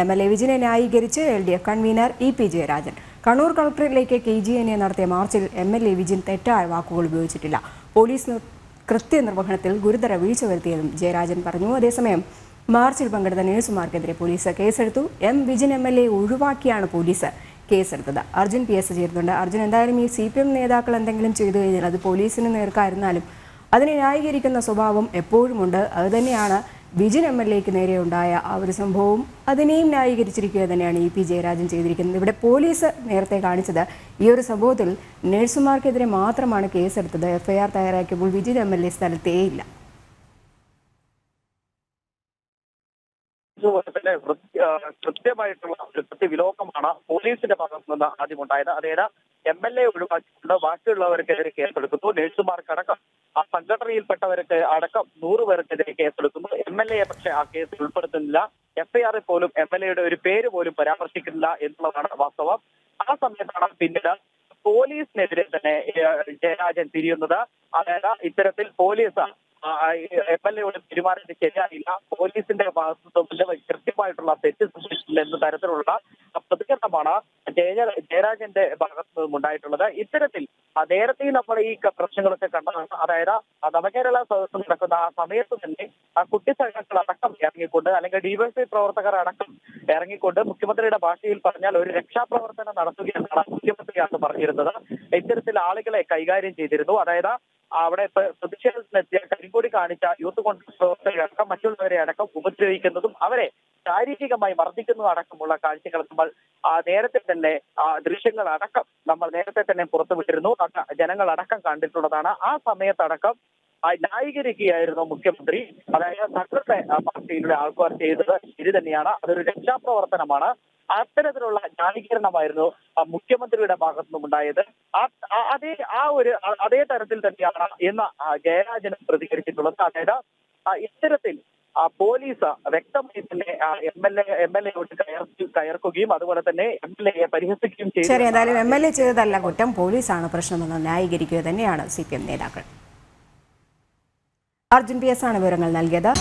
MLA വിജിനെ ന്യായീകരിച്ച് LDF convener EP Jayarajan. Kannur കളക്ടറേറ്റിലേക്ക് KGNA നടത്തിയ മാർച്ചിൽ MLA വിജിൻ തെറ്റായ വാക്കുകൾ ഉപയോഗിച്ചിട്ടില്ല. പോലീസ് കൃത്യനിർവഹണത്തിൽ ഗുരുതര വീഴ്ച വരുത്തിയെന്നും ജയരാജൻ പറഞ്ഞു. അതേസമയം മാർച്ചിൽ പങ്കെടുത്ത നഴ്സുമാർക്കെതിരെ പോലീസ് കേസെടുത്തു. വിജിൻ MLA ഒഴിവാക്കിയാണ് പോലീസ് കേസെടുത്തത്. അർജുൻ PS ചേരുന്നുണ്ട്. അർജുൻ, എന്തായാലും ഈ CPM നേതാക്കൾ എന്തെങ്കിലും ചെയ്തു കഴിഞ്ഞാൽ അത് പോലീസിന് നേർക്കായിരുന്നാലും അതിനെ ന്യായീകരിക്കുന്ന സ്വഭാവം എപ്പോഴുമുണ്ട്. അതുതന്നെയാണ് വിജിൻ MLAക്ക് നേരെ ഉണ്ടായ ആ ഒരു സംഭവവും അതിനെയും ന്യായീകരിച്ചിരിക്കുക തന്നെയാണ് EP ജയരാജൻ ചെയ്തിരിക്കുന്നത്. ഇവിടെ പോലീസ് നേരത്തെ കാണിച്ചത് ഈ ഒരു സംഭവത്തിൽ നഴ്സുമാർക്കെതിരെ മാത്രമാണ് കേസെടുത്തത്. FIR തയ്യാറാക്കിയപ്പോൾ Vijin MLA സ്ഥലത്തേയില്ല. കൃത്യമായിട്ടുള്ള ഒരു കൃത്യവിലോകമാണ് പോലീസിന്റെ ഭാഗത്തു നിന്ന് ആദ്യം ഉണ്ടായത്. അതായത് MLA ഒഴിവാക്കിക്കൊണ്ട് ബാക്കിയുള്ളവർക്കെതിരെ കേസെടുക്കുന്നു. നഴ്സുമാർക്കടക്കം ആ സംഘടനയിൽപ്പെട്ടവർക്ക് അടക്കം 100 പേർക്കെതിരെ കേസെടുക്കുന്നു. MLA പക്ഷെ ആ കേസിൽ ഉൾപ്പെടുത്തുന്നില്ല. FIR പോലും MLAയുടെ ഒരു പേര് പോലും പരാമർശിക്കുന്നില്ല എന്നുള്ളതാണ് വാസ്തവം. ആ സമയത്താണ് പിന്നീട് പോലീസിനെതിരെ തന്നെ ജയരാജൻ തിരിയുന്നത്. അതായത് ഇത്തരത്തിൽ പോലീസ് MLAയോട് പെരുമാറുന്നത് ശരിയായില്ല, പോലീസിന്റെ ഭാഗത്തുനിന്ന് കൃത്യമായിട്ടുള്ള തെറ്റ് സംഭവിച്ചില്ല എന്ന തരത്തിലുള്ള പ്രതികരണമാണ് ജയരാജന്റെ ഭാഗത്തു നിന്നും ഉണ്ടായിട്ടുള്ളത്. ഇത്തരത്തിൽ നേരത്തെ നമ്മൾ ഈ പ്രശ്നങ്ങളൊക്കെ കണ്ടതാണ്. അതായത് നവകേരള സദസ്സ് നടക്കുന്ന ആ സമയത്ത് തന്നെ ആ കുട്ടി സംഘങ്ങൾ അടക്കം ഇറങ്ങിക്കൊണ്ട്, അല്ലെങ്കിൽ DYFI പ്രവർത്തകർ അടക്കം ഇറങ്ങിക്കൊണ്ട് മുഖ്യമന്ത്രിയുടെ ഭാഷയിൽ പറഞ്ഞാൽ ഒരു രക്ഷാപ്രവർത്തനം നടത്തുകയെന്നാണ് മുഖ്യമന്ത്രി അന്ന് പറഞ്ഞിരുന്നത്. ഇത്തരത്തിൽ ആളുകളെ കൈകാര്യം ചെയ്തിരുന്നു. അതായത് അവിടെ പ്രതിഷേധത്തിനെത്തിയ കരിങ്കൊടി കാണിച്ച യൂത്ത് കോൺഗ്രസ് പ്രവർത്തകരെ അടക്കം മറ്റുള്ളവരെ അടക്കം ഉപദ്രവിക്കുന്നതും അവരെ ശാരീരികമായി മർദ്ദിക്കുന്നതും അടക്കമുള്ള കാഴ്ചകൾ നമ്മൾ നേരത്തെ തന്നെ ദൃശ്യങ്ങൾ അടക്കം നമ്മൾ നേരത്തെ തന്നെ പുറത്തുവിട്ടിരുന്നു. ജനങ്ങൾ അടക്കം കണ്ടിട്ടുള്ളതാണ്. ആ സമയത്തടക്കം ന്യായീകരിക്കുകയായിരുന്നു മുഖ്യമന്ത്രി. അതായത് തങ്ങളുടെ പാർട്ടിയിലുള്ള ആൾക്കാർ ചെയ്തത് ശരി തന്നെയാണ്, അതൊരു രക്ഷാപ്രവർത്തനമാണ്. അത്തരത്തിലുള്ള ന്യായീകരണമായിരുന്നു മുഖ്യമന്ത്രിയുടെ ഭാഗത്തു നിന്നും ഉണ്ടായത്. അതേ തരത്തിൽ തന്നെയാണ് എന്ന് ജയരാജനും പ്രതികരിച്ചിട്ടുള്ളത്. അതായത് ഇത്തരത്തിൽ പോലീസ് വ്യക്തമായി തന്നെ MLAയോട് കയർക്കുകയും അതുപോലെ തന്നെ MLAയെ പരിഹസിക്കുകയും ചെയ്തു. ശരി, എന്തായാലും MLA ചെയ്തതല്ല കുറ്റം, പോലീസാണ് പ്രശ്നമെന്ന് ന്യായീകരിക്കുക തന്നെയാണ് CPM നേതാക്കൾ. അർജുൻ PS ആണ് വിവരങ്ങൾ നൽകിയത്.